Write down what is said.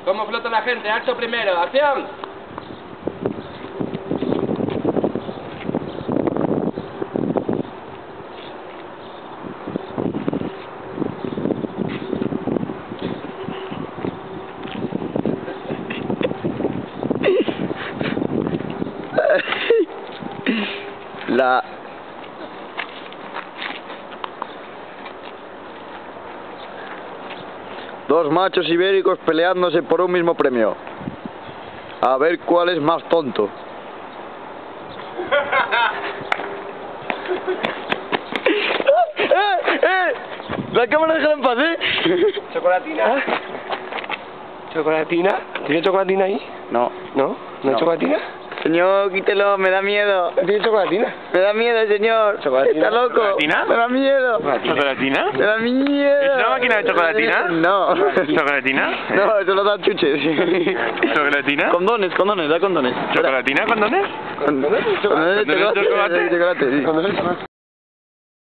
¿Cómo flota la gente? Acto primero, acción. Dos machos ibéricos peleándose por un mismo premio. A ver cuál es más tonto. La cámara déjala en paz, ¿Chocolatina? ¿Chocolatina? ¿Tiene chocolatina ahí? No. ¿No? ¿No hay chocolatina? Señor, quítelo, me da miedo. ¿Tiene chocolatina? Me da miedo, señor. ¿Chocolatina? Está loco. ¿Chocolatina? Me da miedo. ¿Chocolatina? Me da miedo. ¿Es una máquina de chocolatina? No. ¿Chocolatina? No, eso lo dan chuches. ¿Chocolatina? Condones, da condones. ¿Chocolatina? ¿Condones? Condones de ¿Condones de chocolate, chocolate? sí.